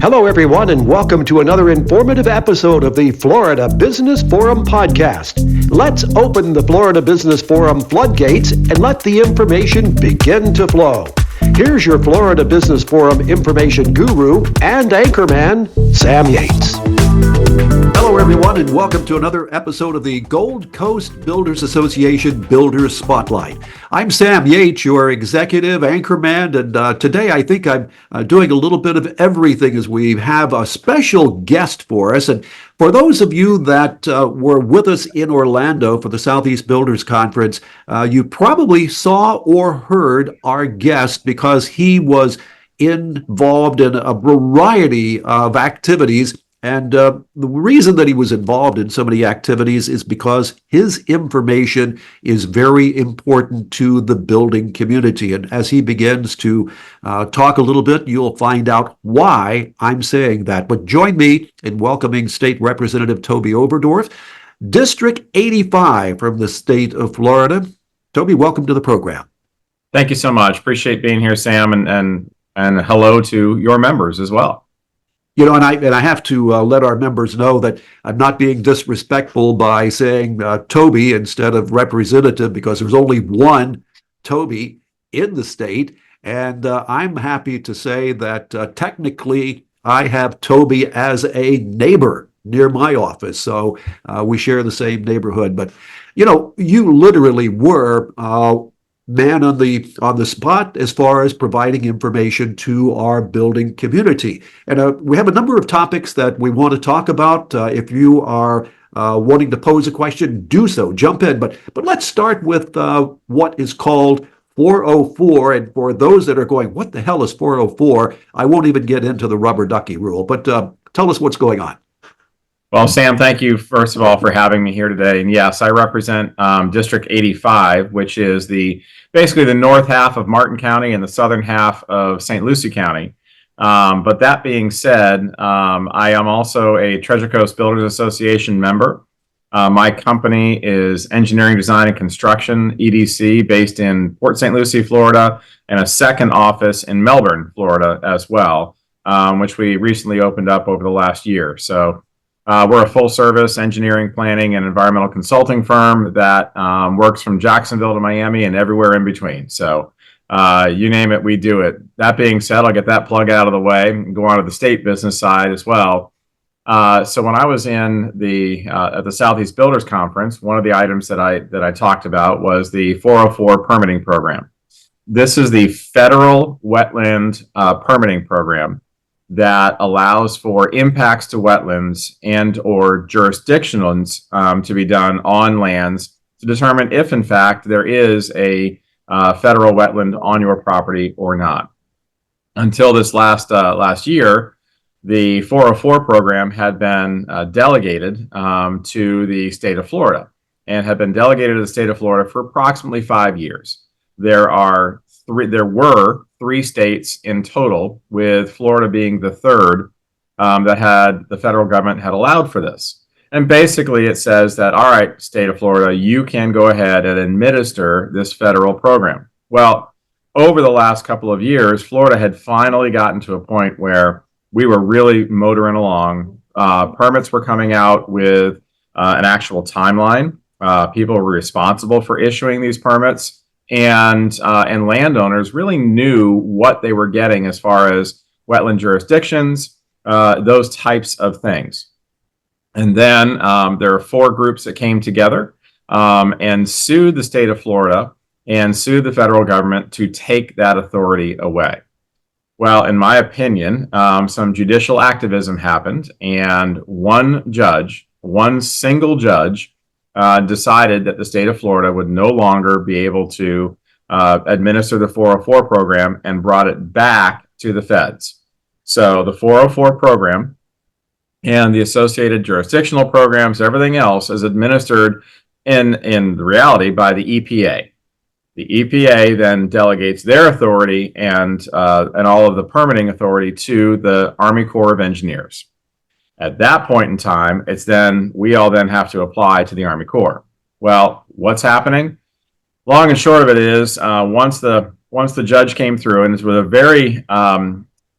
Hello, everyone, and welcome to another informative episode of the Florida Business Forum podcast. Let's open the Florida Business Forum floodgates and let the information begin to flow. Here's your Florida Business Forum information guru and anchorman, Sam Yates. Hello, everyone, and welcome to another episode of the Gold Coast Builders Association Builders Spotlight. I'm Sam Yates, your executive anchorman, and today I think I'm doing a little bit of everything as we have a special guest for us. And for those of you that were with us in Orlando for the Southeast Builders Conference, you probably saw or heard our guest because he was involved in a variety of activities. And the reason that he was involved in so many activities is because his information is very important to the building community. And as he begins to talk a little bit, you'll find out why I'm saying that. But join me in welcoming State Representative Toby Overdorf, District 85 from the state of Florida. Toby, welcome to the program. Thank you so much. Appreciate being here, Sam, and hello to your members as well. You know, and I have to let our members know that I'm not being disrespectful by saying Toby instead of representative, because there's only one Toby in the state. And I'm happy to say that technically I have Toby as a neighbor near my office. So we share the same neighborhood. But, you know, you literally were man on the spot as far as providing information to our building community. And we have a number of topics that we want to talk about. If you are wanting to pose a question, do so, jump in. But let's start with what is called 404. And for those that are going, what the hell is 404? I won't even get into the rubber ducky rule, but tell us what's going on. Well, Sam, thank you, first of all, for having me here today. And yes, I represent District 85, which is basically the north half of Martin County and the southern half of St. Lucie County. But that being said, I am also a Treasure Coast Builders Association member. My company is Engineering, Design, and Construction, EDC, based in Port St. Lucie, Florida, and a second office in Melbourne, Florida as well, which we recently opened up over the last year. So we're a full-service engineering, planning, and environmental consulting firm that works from Jacksonville to Miami and everywhere in between. So you name it, we do it. That being said, I'll get that plug out of the way and go on to the state business side as well. So when I was in at the Southeast Builders Conference, one of the items that I talked about was the 404 permitting program. This is the federal wetland permitting program that allows for impacts to wetlands and or jurisdictions to be done on lands to determine if, in fact, there is a federal wetland on your property or not. Until this last year, the 404 program had been delegated to the state of Florida and had been delegated to the state of Florida for approximately 5 years. There were three states in total, with Florida being the third, that the federal government had allowed for this. And basically it says that, all right, state of Florida, you can go ahead and administer this federal program. Well, over the last couple of years, Florida had finally gotten to a point where we were really motoring along. Permits were coming out with an actual timeline. People were responsible for issuing these permits. And landowners really knew what they were getting as far as wetland jurisdictions, those types of things. And then there are four groups that came together and sued the state of Florida and sued the federal government to take that authority away. Well, in my opinion, some judicial activism happened, and one single judge, decided that the state of Florida would no longer be able to administer the 404 program and brought it back to the feds. So the 404 program and the associated jurisdictional programs, everything else is administered in reality by the EPA. The EPA then delegates their authority and all of the permitting authority to the Army Corps of Engineers. At that point in time, we all then have to apply to the Army Corps. Well, what's happening? Long and short of it is, once the judge came through, and it was a very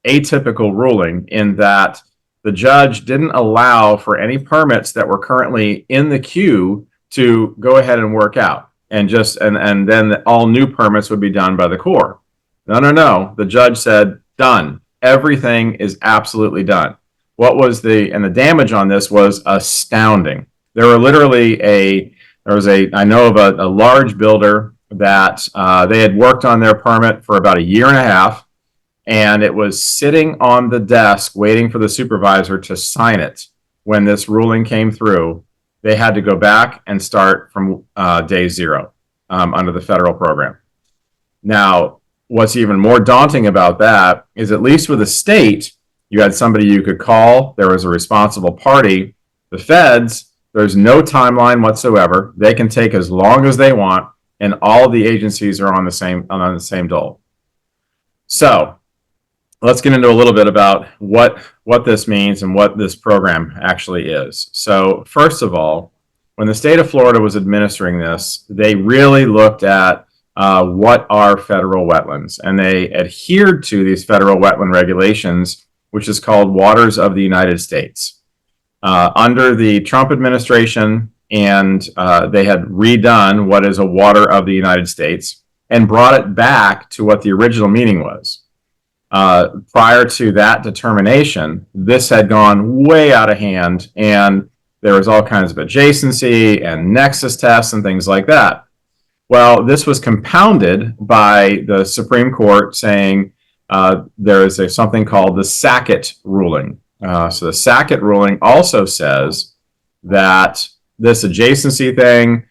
atypical ruling in that the judge didn't allow for any permits that were currently in the queue to go ahead and work out, and then all new permits would be done by the Corps. No. The judge said, done. Everything is absolutely done. The damage on this was astounding. There were literally I know of a large builder that they had worked on their permit for about a year and a half, and it was sitting on the desk waiting for the supervisor to sign it. When this ruling came through, they had to go back and start from day zero under the federal program. Now, what's even more daunting about that is, at least with the state, you had somebody you could call. There was a responsible party. The feds, there's no timeline whatsoever. They can take as long as they want, and all of the agencies are on the same dole. So let's get into a little bit about what this means and what this program actually is. So first of all, when the state of Florida was administering this, they really looked at what are federal wetlands, and they adhered to these federal wetland regulations, which is called Waters of the United States. Under the Trump administration, and they had redone what is a water of the United States and brought it back to what the original meaning was. Prior to that determination, this had gone way out of hand, and there was all kinds of adjacency and nexus tests and things like that. Well, this was compounded by the Supreme Court saying there is something called the Sackett ruling. So the Sackett ruling also says that this adjacency thing,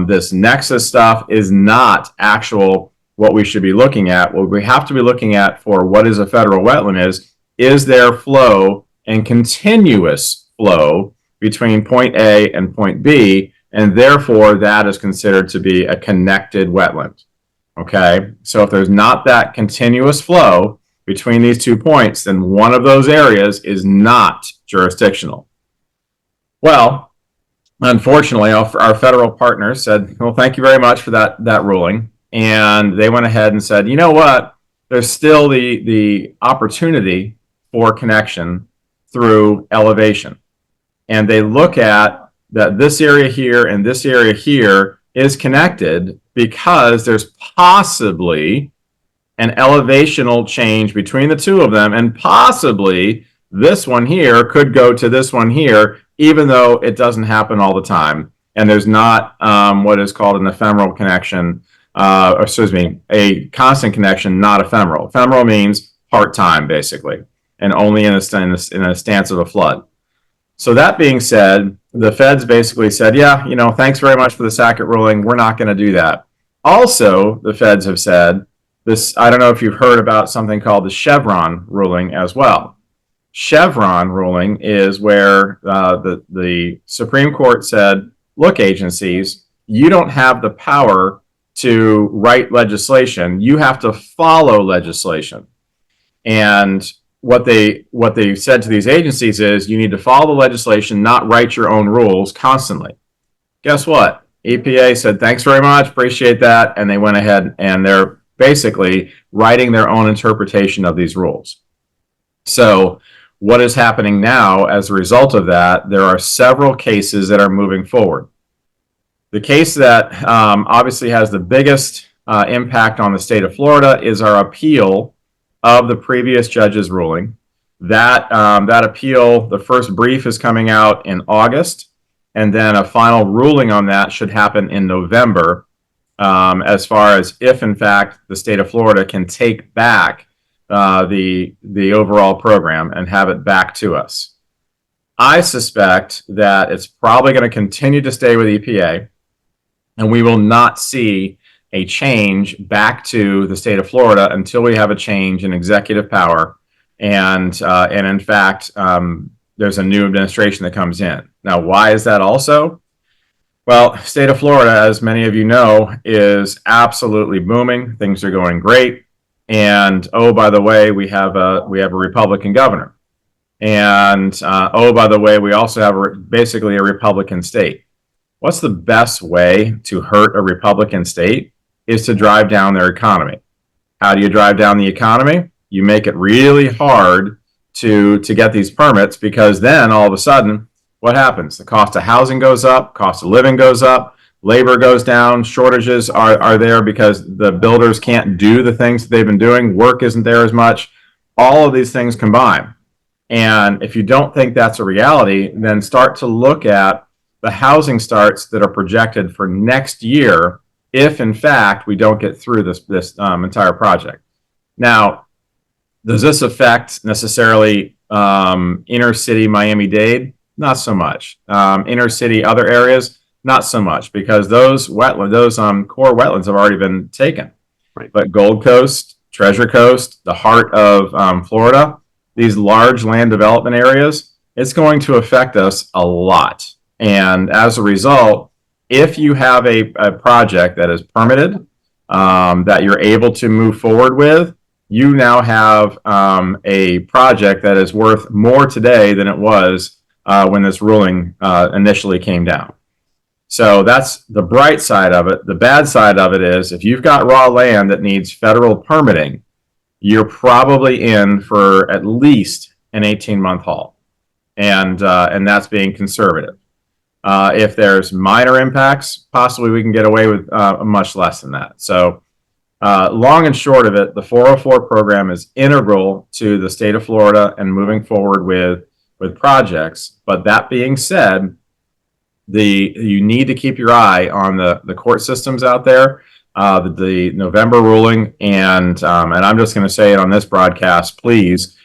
this nexus stuff, is not actual what we should be looking at. What we have to be looking at for what is a federal wetland is there flow and continuous flow between point A and point B, and therefore that is considered to be a connected wetland. Okay, so if there's not that continuous flow between these 2 points, then one of those areas is not jurisdictional. Well, unfortunately, our federal partners said, well, thank you very much for that ruling. And they went ahead and said, you know what? There's still the opportunity for connection through elevation. And they look at that this area here and this area here is connected because there's possibly an elevational change between the two of them, and possibly this one here could go to this one here, even though it doesn't happen all the time. And there's not what is called an ephemeral connection, a constant connection, not ephemeral. Ephemeral means part-time, basically, and only in a stance of a flood. So that being said, the feds basically said, yeah, thanks very much for the Sackett ruling. We're not going to do that. Also, the feds have said this. I don't know if you've heard about something called the Chevron ruling as well. Chevron ruling is where the Supreme Court said, look, agencies, you don't have the power to write legislation. You have to follow legislation. And what they said to these agencies is, you need to follow the legislation, not write your own rules constantly. Guess what? EPA said, thanks very much, appreciate that, and they went ahead and they're basically writing their own interpretation of these rules. So what is happening now as a result of that? There are several cases that are moving forward. The case that obviously has the biggest impact on the state of Florida is our appeal of the previous judge's ruling. That appeal, the first brief is coming out in August, and then a final ruling on that should happen in November, as far as if, in fact, the state of Florida can take back the overall program and have it back to us. I suspect that it's probably going to continue to stay with EPA, and we will not see a change back to the state of Florida until we have a change in executive power, and in fact, there's a new administration that comes in. Now, why is that also? Well, state of Florida, as many of you know, is absolutely booming. Things are going great, and oh, by the way, we have a Republican governor, and oh, by the way, we also have basically a Republican state. What's the best way to hurt a Republican state? Is to drive down their economy. How do you drive down the economy? you make it really hard to get these permits, because then all of a sudden, what happens? The cost of housing goes up, cost of living goes up, labor goes down, shortages are there because the builders can't do the things that they've been doing, work isn't there as much. All of these things combine. And if you don't think that's a reality, then start to look at the housing starts that are projected for next year, if in fact we don't get through this entire project. Now, does this affect necessarily inner city Miami-Dade? Not so much. Inner city other areas? Not so much, because those core wetlands have already been taken. Right. But Gold Coast, Treasure Coast, the heart of Florida, these large land development areas, it's going to affect us a lot. And as a result, if you have a project that is permitted, that you're able to move forward with, you now have a project that is worth more today than it was when this ruling initially came down. So that's the bright side of it. The bad side of it is, if you've got raw land that needs federal permitting, you're probably in for at least an 18-month haul, and that's being conservative. If there's minor impacts, possibly we can get away with much less than that. So long and short of it, the 404 program is integral to the state of Florida and moving forward with projects. But that being said, you need to keep your eye on the court systems out there, the November ruling, and I'm just going to say it on this broadcast: please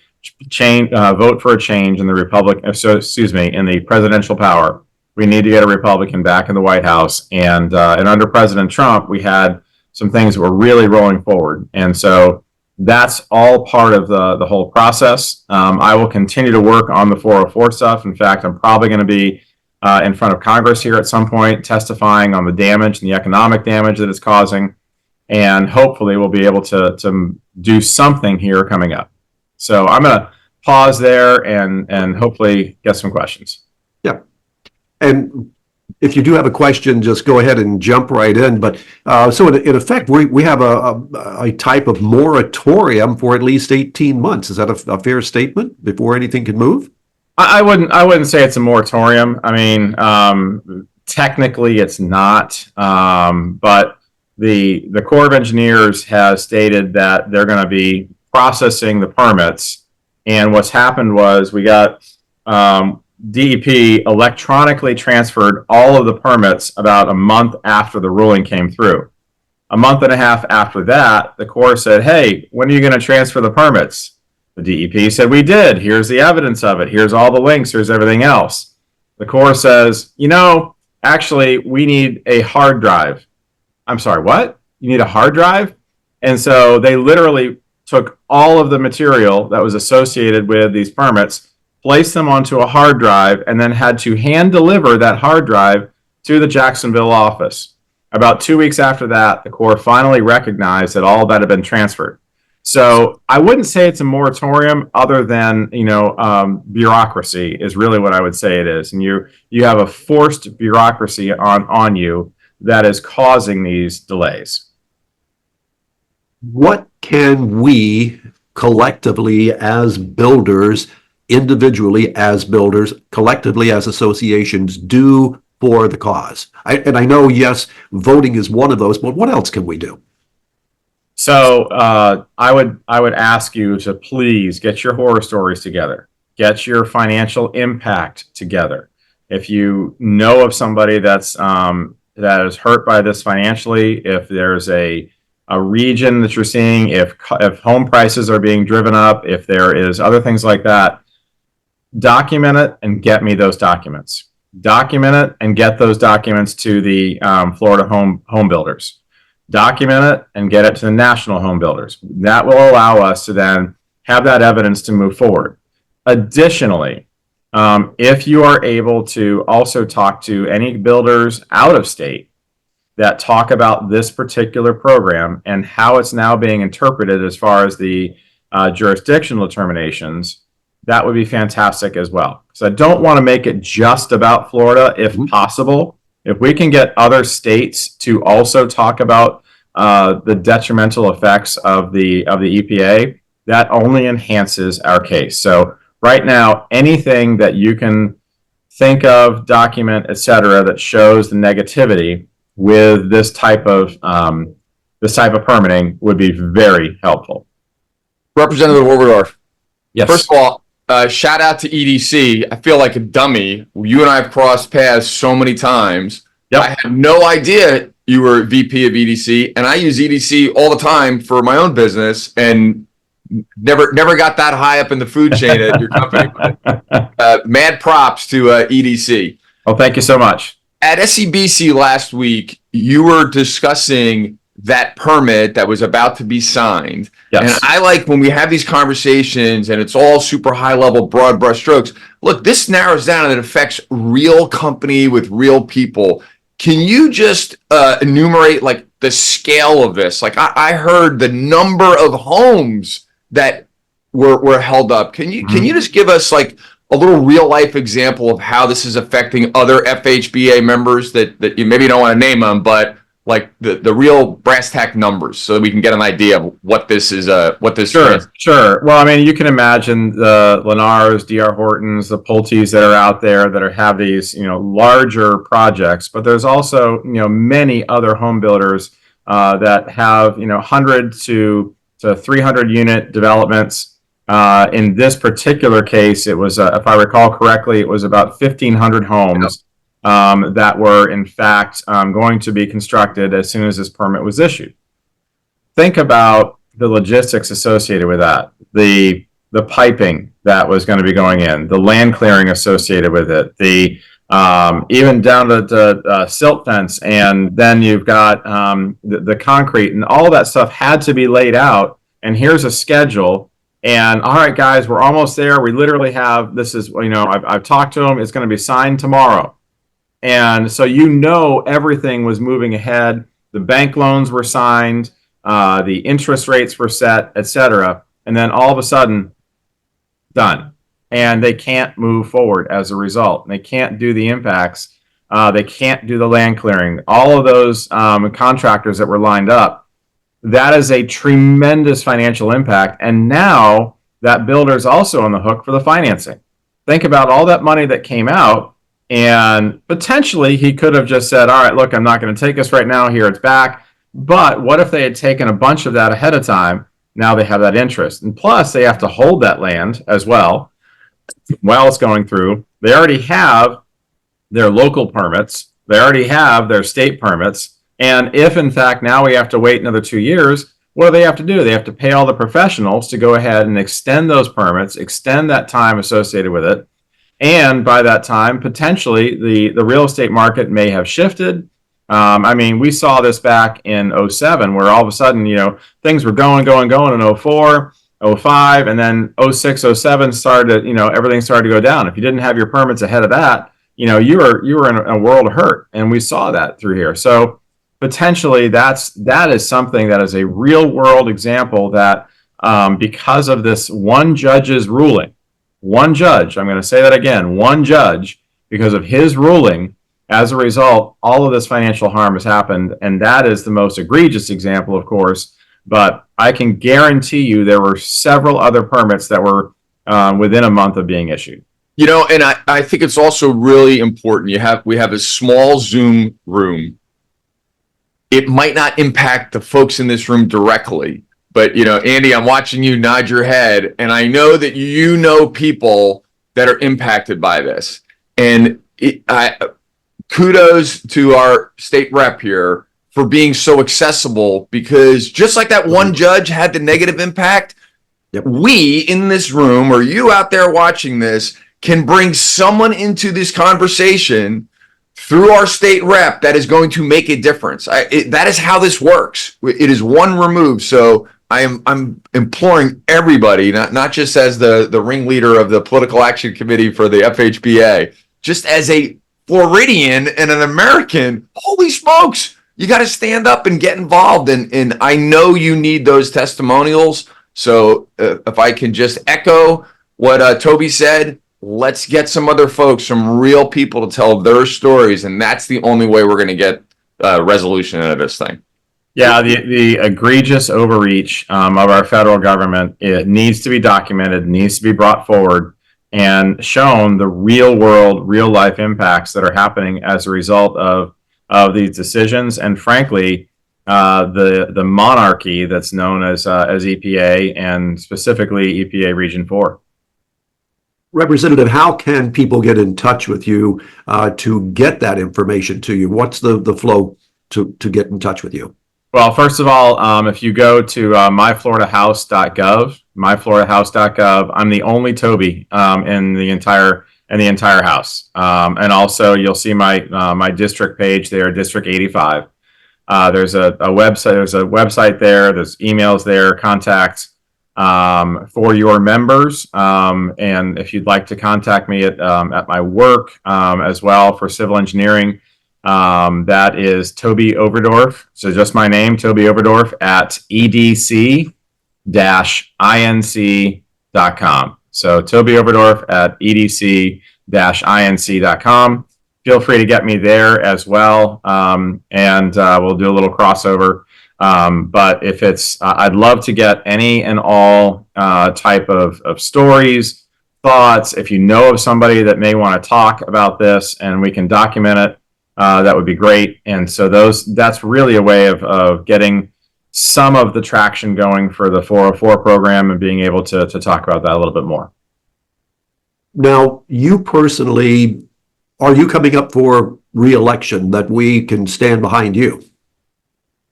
vote for a change in the in the presidential power. We need to get a Republican back in the White House, and under President Trump, we had some things that were really rolling forward, and so that's all part of the whole process. I will continue to work on the 404 stuff. In fact, I'm probably going to be in front of Congress here at some point, testifying on the damage and the economic damage that it's causing, and hopefully we'll be able to do something here coming up. So I'm going to pause there and hopefully get some questions. Yeah. And if you do have a question, just go ahead and jump right in. But so in effect, we have a type of moratorium for at least 18 months. Is that a fair statement before anything can move? I wouldn't say it's a moratorium. I mean, technically it's not, but the Corps of Engineers has stated that they're going to be processing the permits. And what's happened was we got DEP electronically transferred all of the permits about a month after the ruling came through. A month and a half after that, the Corps said, "Hey, when are you going to transfer the permits?" The DEP said, "We did. Here's the evidence of it. Here's all the links. Here's everything else." The Corps says, "Actually, we need a hard drive." I'm sorry, what? You need a hard drive? And so they literally took all of the material that was associated with these permits, placed them onto a hard drive, and then had to hand deliver that hard drive to the Jacksonville office. About 2 weeks after that, the Corps finally recognized that all of that had been transferred. So I wouldn't say it's a moratorium, other than bureaucracy is really what I would say it is, and you have a forced bureaucracy on you that is causing these delays. What can we collectively as builders, individually as builders, collectively as associations do for the cause? I know, yes, voting is one of those, but what else can we do? So I would ask you to please get your horror stories together, get your financial impact together. If you know of somebody that is hurt by this financially, if there's a region that you're seeing, if home prices are being driven up, if there is other things like that, document it and get me those documents. Document it and get those documents to the Florida Home Builders. Document it and get it to the national home builders. That will allow us to then have that evidence to move forward. Additionally, if you are able to also talk to any builders out of state that talk about this particular program and how it's now being interpreted as far as the jurisdictional determinations, that would be fantastic as well. So I don't want to make it just about Florida, if possible. If we can get other states to also talk about the detrimental effects of the EPA, that only enhances our case. So right now, anything that you can think of, document, etc., that shows the negativity with this type of permitting would be very helpful. Representative Overdorf. Yes. First of all, shout out to EDC. I feel like a dummy. You and I have crossed paths so many times. Yep. I had no idea you were VP of EDC, and I use EDC all the time for my own business, and never got that high up in the food chain at your company. Mad props to EDC. Well, thank you so much. At SCBC last week, you were discussing that permit that was about to be signed. Yes. And I like when we have these conversations and it's all super high level, broad brush strokes. Look, this narrows down and it affects real company with real people. Can you just enumerate like the scale of this? Like I heard the number of homes that were held up. Can you just give us like a little real life example of how this is affecting other FHBA members that you maybe don't want to name them, but like the real brass tack numbers, so that we can get an idea of what this is. Sure. Well, I mean, you can imagine the Lennars, D.R. Hortons, the Pulte's that are out there that have these, larger projects. But there's also, many other home builders that have, 100 to 300 unit developments. In this particular case, it was, if I recall correctly, it was about 1,500 homes. That were in fact going to be constructed as soon as this permit was issued. Think about the logistics associated with that, the piping that was going to be going in, the land clearing associated with it, the even down to the silt fence, and then you've got the concrete, and all that stuff had to be laid out. And here's a schedule. And all right, guys, we're almost there. We literally have, this is, I've talked to them. It's going to be signed tomorrow. And so everything was moving ahead. The bank loans were signed, the interest rates were set, etc. And then all of a sudden, done. And they can't move forward as a result. They can't do the impacts. They can't do the land clearing. All of those contractors that were lined up, that is a tremendous financial impact. And now that builder's also on the hook for the financing. Think about all that money that came out. And potentially he could have just said, all right, look, I'm not going to take this right now. Here, it's back. But what if they had taken a bunch of that ahead of time? Now they have that interest. And plus, they have to hold that land as well while it's going through. They already have their local permits. They already have their state permits. And if, in fact, now we have to wait another 2 years, what do they have to do? They have to pay all the professionals to go ahead and extend those permits, extend that time associated with it. And by that time, potentially, the real estate market may have shifted. I mean, we saw this back in 07, where all of a sudden, things were going in 04, 05, and then 06, 07 started, everything started to go down. If you didn't have your permits ahead of that, you were in a world of hurt. And we saw that through here. So potentially that is something that is a real world example that because of this one judge's ruling, one judge, I'm going to say that again, one judge, because of his ruling, as a result, all of this financial harm has happened. And that is the most egregious example, of course. But I can guarantee you there were several other permits that were within a month of being issued. And I think it's also really important. We have a small Zoom room. It might not impact the folks in this room directly. But, Andy, I'm watching you nod your head, and I know that people that are impacted by this. And kudos to our state rep here for being so accessible, because just like that one judge had the negative impact, we in this room, or you out there watching this, can bring someone into this conversation through our state rep that is going to make a difference. That is how this works. It is one remove. So I'm imploring everybody, not just as the ringleader of the political action committee for the FHBA, just as a Floridian and an American. Holy smokes, you got to stand up and get involved. And I know you need those testimonials. So if I can just echo what Toby said, let's get some other folks, some real people to tell their stories. And that's the only way we're going to get resolution out of this thing. Yeah, the egregious overreach of our federal government, it needs to be documented, needs to be brought forward and shown the real world, real life impacts that are happening as a result of these decisions. And frankly, the monarchy that's known as EPA and specifically EPA Region 4. Representative, how can people get in touch with you to get that information to you? What's the flow to get in touch with you? Well, first of all, if you go to myfloridahouse.gov, I'm the only Toby in the entire house, and also you'll see my district page there, District 85. There's a website. There's a website there. There's emails there, contacts for your members, and if you'd like to contact me at my work as well for civil engineering. That is Toby Overdorf. So just my name, Toby Overdorf at edc-inc.com. So Toby Overdorf at edc-inc.com. Feel free to get me there as well. And we'll do a little crossover. But if it's, I'd love to get any and all type of stories, thoughts. If you know of somebody that may want to talk about this and we can document it, that would be great. And so that's really a way of getting some of the traction going for the 404 program and being able to talk about that a little bit more. Now, you personally, are you coming up for re-election that we can stand behind you?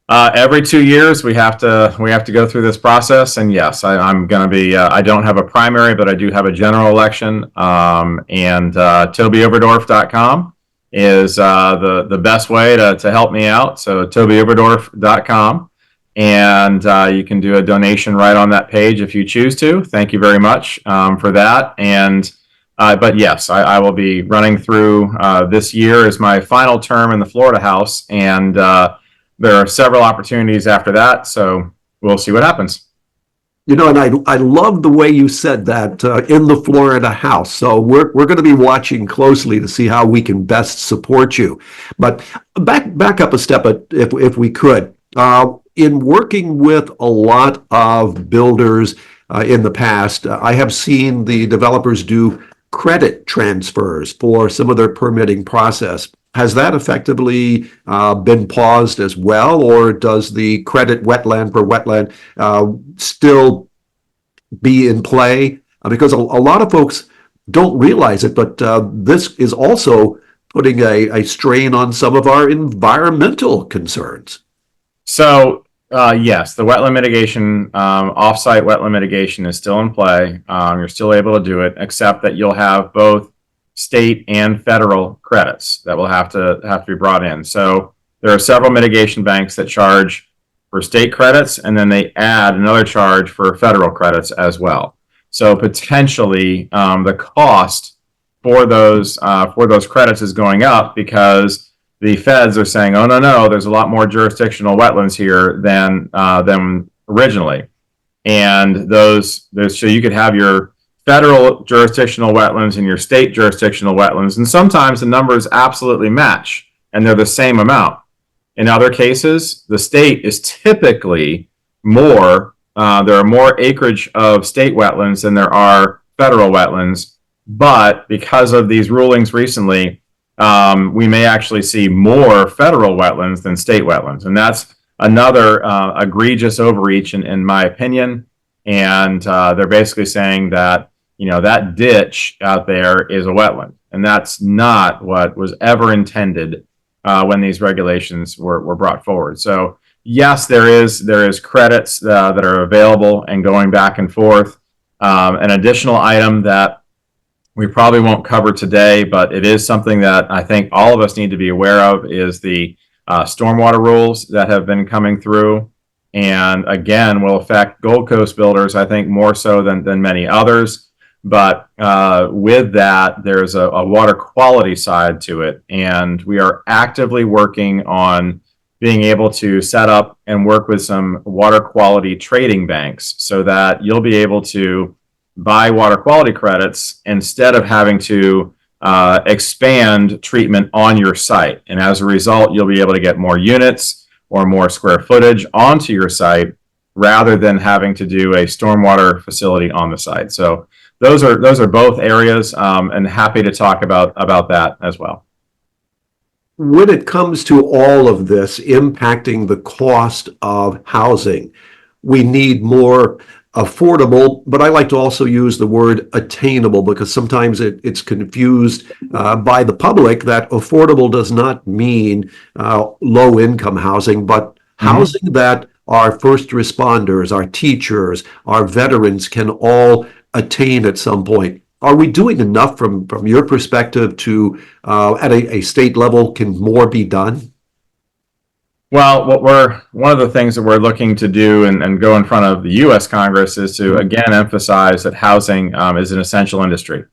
Every 2 years we have to go through this process, and yes, I'm going to be. I don't have a primary, but I do have a general election. And TobyOverdorf.com is the best way to help me out. So TobyOverdorf.com, and you can do a donation right on that page if you choose to. Thank you very much for that. And but yes, I will be running through this year as my final term in the Florida House, and there are several opportunities after that. So we'll see what happens. You know, and I love the way you said that in the Florida House. So we're going to be watching closely to see how we can best support you. But back up a step, if we could. In working with a lot of builders in the past, I have seen the developers do credit transfers for some of their permitting process. Has that effectively been paused as well, or does the credit wetland per wetland still be in play? Because a lot of folks don't realize it, but this is also putting a strain on some of our environmental concerns. So yes, the wetland mitigation, offsite wetland mitigation is still in play. You're still able to do it, except that you'll have both state and federal credits that will have to be brought in. So there are several mitigation banks that charge for state credits, and then they add another charge for federal credits as well. So potentially the cost for those credits is going up because the feds are saying, oh no, there's a lot more jurisdictional wetlands here than originally, and so you could have your federal jurisdictional wetlands and your state jurisdictional wetlands, and sometimes the numbers absolutely match and they're the same amount. In other cases, the state is typically more, there are more acreage of state wetlands than there are federal wetlands, but because of these rulings recently, we may actually see more federal wetlands than state wetlands, and that's another egregious overreach in my opinion. And they're basically saying that that ditch out there is a wetland, and that's not what was ever intended when these regulations were brought forward. So yes, there is credits that are available and going back and forth. An additional item that we probably won't cover today, but it is something that I think all of us need to be aware of, is the stormwater rules that have been coming through, and again will affect Gold Coast builders, I think more so than many others. But with that, there's a water quality side to it, and we are actively working on being able to set up and work with some water quality trading banks so that you'll be able to buy water quality credits instead of having to expand treatment on your site. And as a result, you'll be able to get more units, or more square footage onto your site rather than having to do a stormwater facility on the site. So those are both areas, and happy to talk about that as well. When it comes to all of this impacting the cost of housing, we need more affordable, but I like to also use the word attainable because sometimes it's confused by the public that affordable does not mean low income housing, but housing that our first responders, our teachers, our veterans can all attain at some point. Are we doing enough from your perspective to at a state level? Can more be done? Well, one of the things that we're looking to do and go in front of the U.S. Congress is to again emphasize that housing is an essential industry.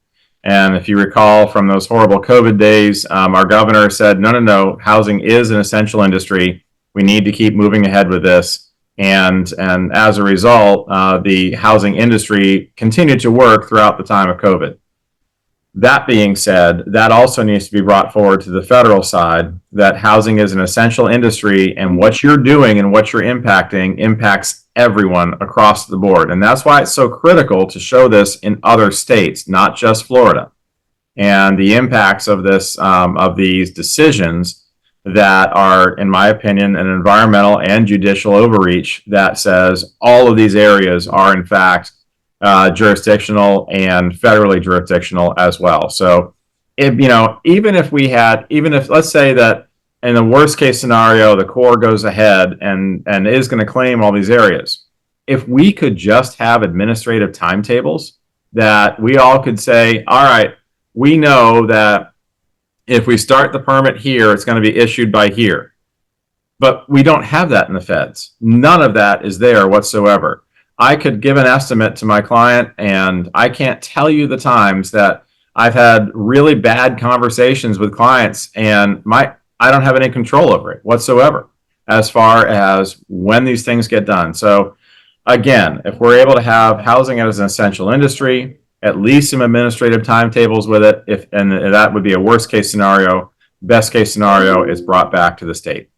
And if you recall from those horrible COVID days, our governor said, no, housing is an essential industry. We need to keep moving ahead with this. And as a result, the housing industry continued to work throughout the time of COVID. That being said, that also needs to be brought forward to the federal side, that housing is an essential industry, and what you're doing and what you're impacting impacts everyone across the board. And that's why it's so critical to show this in other states, not just Florida. And the impacts of this, of these decisions that are, in my opinion, an environmental and judicial overreach that says all of these areas are, in fact, jurisdictional and federally jurisdictional as well. So, even if let's say that in the worst case scenario, the Corps goes ahead and is going to claim all these areas, if we could just have administrative timetables that we all could say, all right, we know that if we start the permit here, it's going to be issued by here. But we don't have that in the feds. None of that is there whatsoever. I could give an estimate to my client, and I can't tell you the times that I've had really bad conversations with clients, and I don't have any control over it whatsoever as far as when these things get done. So again, if we're able to have housing as an essential industry, at least some administrative timetables with it, and that would be a worst case scenario. Best case scenario is brought back to the state.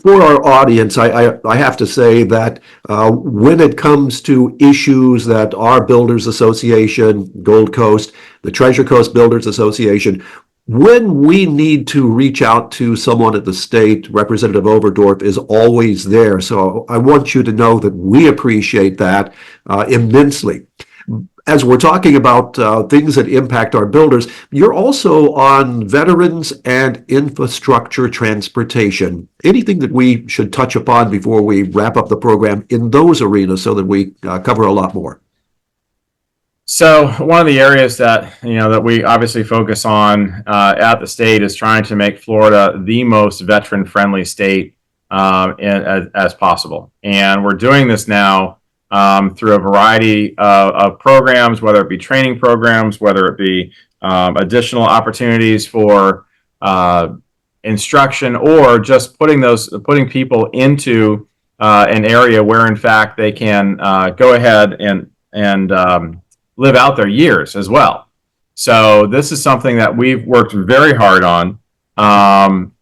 For our audience, I have to say that when it comes to issues that our Builders Association, Gold Coast, the Treasure Coast Builders Association, when we need to reach out to someone at the state, Representative Overdorf is always there. So I want you to know that we appreciate that immensely. As we're talking about things that impact our builders, you're also on veterans and infrastructure transportation. Anything that we should touch upon before we wrap up the program in those arenas so that we cover a lot more? So one of the areas that that we obviously focus on at the state is trying to make Florida the most veteran-friendly state as possible, and we're doing this now through a variety of programs, whether it be training programs, whether it be additional opportunities for instruction, or just putting people into an area where, in fact, they can go ahead and live out their years as well. So this is something that we've worked very hard on,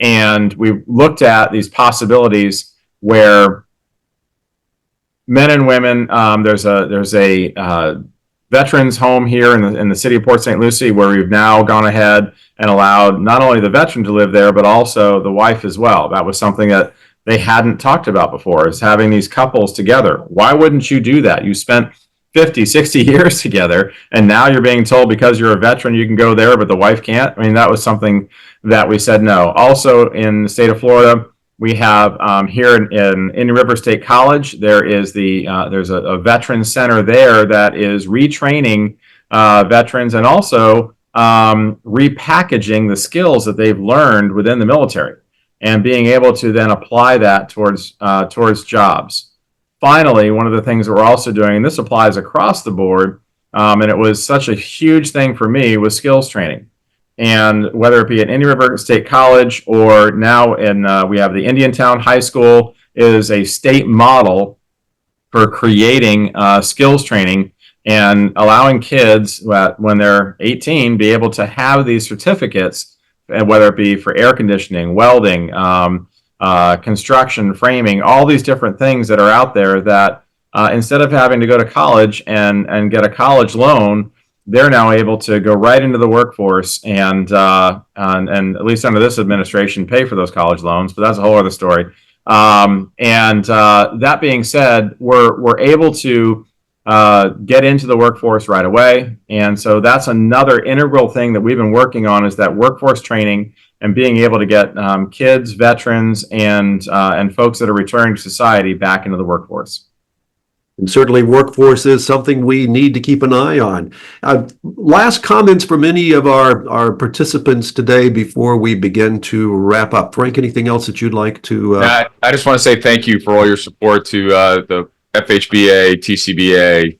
and we've looked at these possibilities where men and women, there's a veterans home here in the city of Port St. Lucie where we've now gone ahead and allowed not only the veteran to live there, but also the wife as well. That was something that they hadn't talked about before, is having these couples together. Why wouldn't you do that? You spent 50, 60 years together, and now you're being told because you're a veteran you can go there, but the wife can't. I mean, that was something that we said no. Also in the state of Florida, we have here in Indian River State College, there's a veterans center there that is retraining veterans and also repackaging the skills that they've learned within the military and being able to then apply that towards jobs. Finally, one of the things that we're also doing, and this applies across the board, and it was such a huge thing for me, was skills training. And whether it be at Indian River State College or now we have the Indiantown High School is a state model for creating skills training and allowing kids when they're 18 be able to have these certificates, whether it be for air conditioning, welding, construction, framing, all these different things that are out there that instead of having to go to college and get a college loan, they're now able to go right into the workforce and at least under this administration, pay for those college loans. But that's a whole other story. That being said, we're able to get into the workforce right away. And so that's another integral thing that we've been working on, is that workforce training and being able to get kids, veterans, and folks that are returning to society back into the workforce. And certainly workforce is something we need to keep an eye on. Last comments from any of our participants today before we begin to wrap up. Frank, anything else that you'd like to? I just want to say thank you for all your support to the FHBA, TCBA,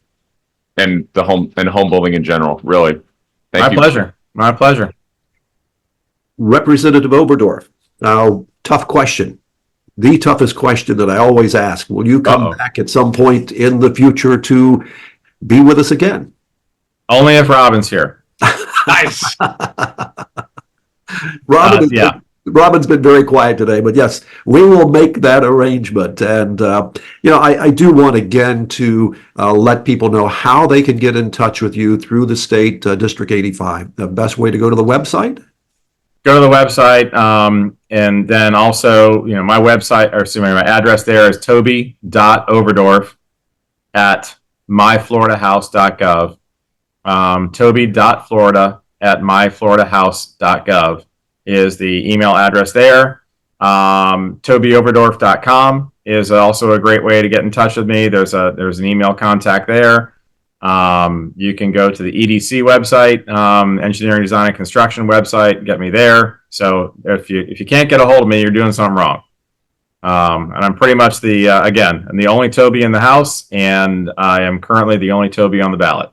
and the home building in general. Really, My pleasure. My pleasure. Representative Overdorf. Now, tough question. The toughest question that I always ask. Will you come back at some point in the future to be with us again? Only if Robin's here. Nice. Robin's been very quiet today, but yes, we will make that arrangement. And, I do want again to let people know how they can get in touch with you through the state District 85. The best way to go to the website? Go to the website, and then also, my website, my address there is toby.overdorf at myfloridahouse.gov. Toby.florida@myfloridahouse.gov is the email address there. TobyOverdorf.com is also a great way to get in touch with me. There's an email contact there. You can go to the EDC website, Engineering, Design, and Construction website, get me there. So if you can't get a hold of me, you're doing something wrong. And I'm pretty much I'm the only Toby in the house, and I am currently the only Toby on the ballot.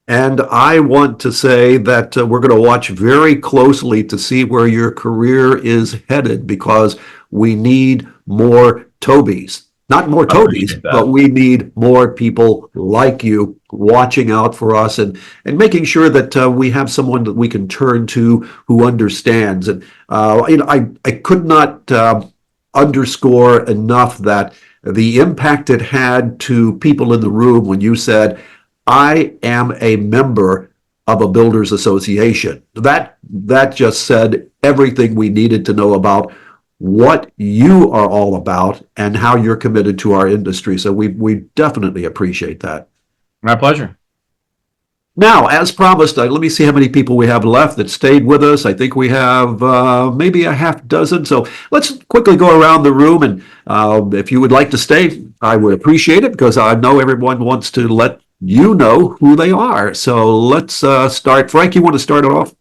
And I want to say that we're going to watch very closely to see where your career is headed, because we need more Tobys. Not more Tobys, but we need more people like you watching out for us and making sure that we have someone that we can turn to who understands. And I could not underscore enough that the impact it had to people in the room when you said, I am a member of a builders association. That just said everything we needed to know about what you are all about and how you're committed to our industry. So we definitely appreciate that. My pleasure. Now, as promised, let me see how many people we have left that stayed with us. I think we have maybe a half dozen. So let's quickly go around the room. And if you would like to stay, I would appreciate it, because I know everyone wants to let you know who they are. So let's start. Frank, you want to start it off?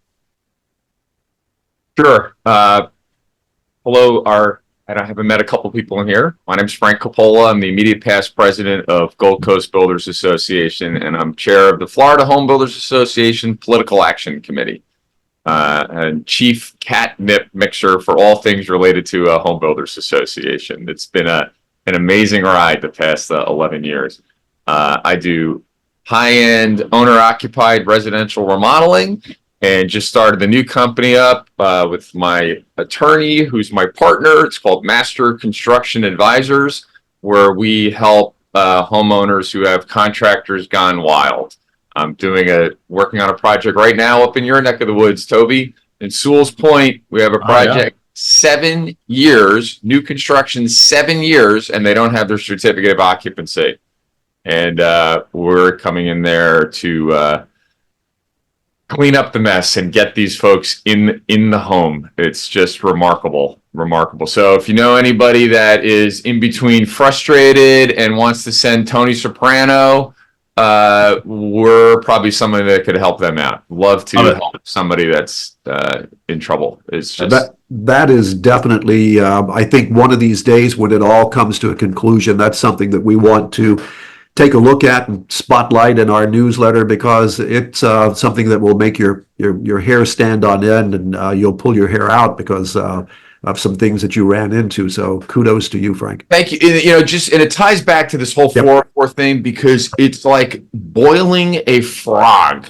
Sure. Hello, I haven't met a couple people in here. My name is Frank Coppola. I'm the immediate past president of Gold Coast Builders Association, and I'm chair of the Florida Home Builders Association Political Action Committee, and chief catnip mixer for all things related to Home Builders Association. It's been an amazing ride the past 11 years. I do high-end owner-occupied residential remodeling, and just started the new company up with my attorney, who's my partner. It's called Master Construction Advisors, where we help homeowners who have contractors gone wild. I'm working on a project right now up in your neck of the woods, Toby. In Sewell's Point, we have a project, 7 years, new construction, 7 years, and they don't have their certificate of occupancy. And we're coming in there to clean up the mess and get these folks in the home. It's just remarkable. So if you know anybody that is in between frustrated and wants to send Tony Soprano, we're probably somebody that could help them out. Love to help somebody that's in trouble. It's just that is definitely I think one of these days when it all comes to a conclusion, that's something that we want to take a look at and spotlight in our newsletter, because it's something that will make your hair stand on end, and you'll pull your hair out because of some things that you ran into. So kudos to you, Frank. Thank you. And it ties back to this whole 404 thing, because it's like boiling a frog.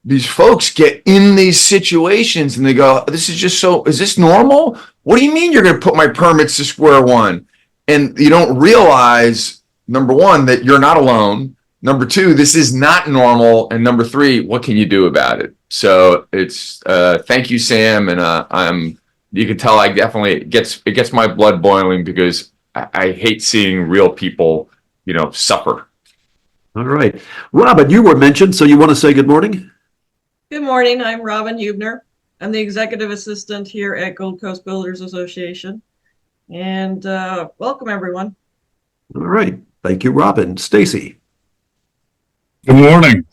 These folks get in these situations and they go, is this normal? What do you mean you're going to put my permits to square one? And you don't realize, number one, that you're not alone. Number two, this is not normal. And number three, what can you do about it? So it's thank you, Sam. And you can tell I definitely it gets my blood boiling because I hate seeing real people, suffer. All right. Robin, you were mentioned, so you want to say good morning? Good morning. I'm Robin Hubner. I'm the executive assistant here at Gold Coast Builders Association. And welcome, everyone. All right. Thank you, Robin. Stacy. Good morning.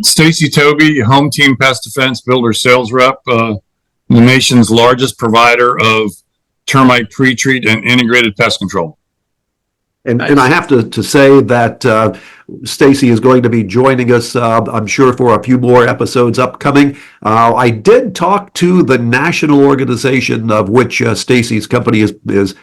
Stacy Toby, Home Team Pest Defense Builder Sales Rep, the nation's largest provider of termite pre-treat and integrated pest control. And I have to say that Stacy is going to be joining us, I'm sure, for a few more episodes upcoming. I did talk to the national organization of which Stacy's company is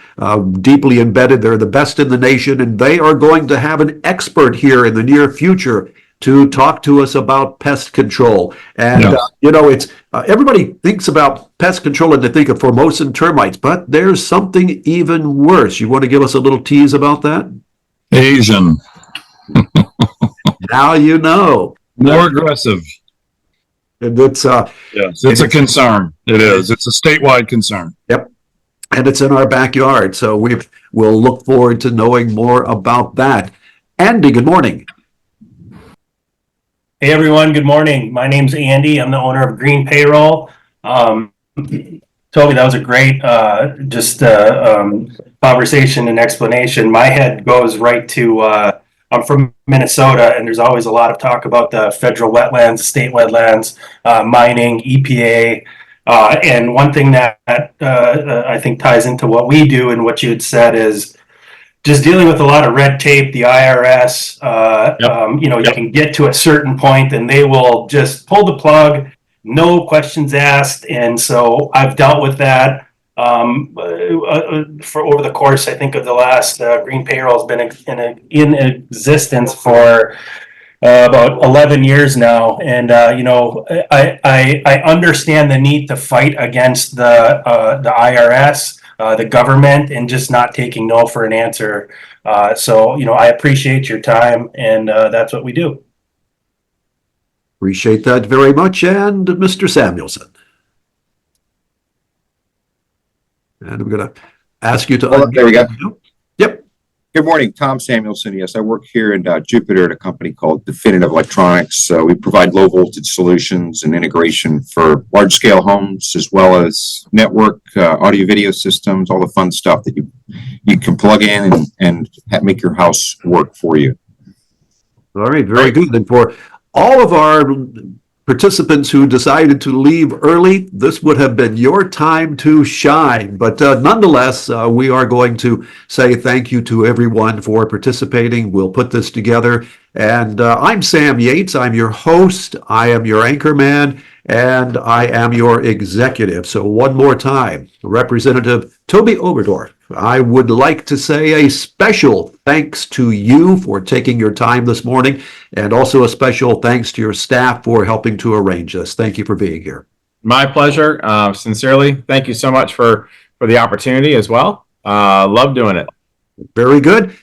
deeply embedded. They're the best in the nation, and they are going to have an expert here in the near future to talk to us about pest control. And, it's everybody thinks about pest control and they think of Formosan termites, but there's something even worse. You want to give us a little tease about that? Asian. Now you know. More aggressive. And it's yes, it's a concern. It is. It's a statewide concern. Yep. And it's in our backyard. So we'll look forward to knowing more about that. Andy, good morning. Hey everyone, good morning. My name's Andy. I'm the owner of Green Payroll. Toby, that was a great conversation and explanation. My head goes right to I'm from Minnesota, and there's always a lot of talk about the federal wetlands, state wetlands, mining, EPA. And one thing that I think ties into what we do and what you had said is just dealing with a lot of red tape, the IRS, you can get to a certain point and they will just pull the plug, no questions asked. And so I've dealt with that for over the course, I think, of the last Green Payroll has been in existence for about 11 years now. And, I understand the need to fight against the IRS. The government, and just not taking no for an answer. So I appreciate your time, and that's what we do. Appreciate that very much. And Mr. Samuelson. And I'm going to ask you to... there we go. Yep. Good morning, Tom Samuelson. Yes, I work here in Jupiter at a company called Definitive Electronics. We provide low voltage solutions and integration for large scale homes, as well as network, audio video systems, all the fun stuff that you can plug in and make your house work for you. All right, very good. And for all of our participants who decided to leave early, this would have been your time to shine. But nonetheless, we are going to say thank you to everyone for participating. We'll put this together. And I'm Sam Yates. I'm your host. I am your anchor man, and I am your executive. So one more time, Representative Toby Overdorf, I would like to say a special thanks to you for taking your time this morning, and also a special thanks to your staff for helping to arrange this. Thank you for being here. My pleasure. Sincerely, thank you so much for the opportunity as well. Love doing it. Very good.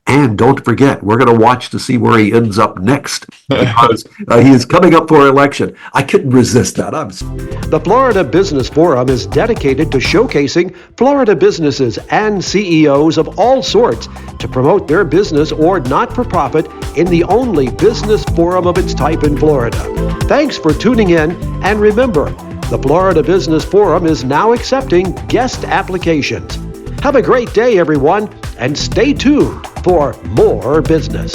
And don't forget, we're going to watch to see where he ends up next, because he is coming up for election. I couldn't resist that. The Florida Business Forum is dedicated to showcasing Florida businesses and CEOs of all sorts to promote their business or not-for-profit in the only business forum of its type in Florida. Thanks for tuning in, and remember, the Florida Business Forum is now accepting guest applications. Have a great day, everyone, and stay tuned for more business.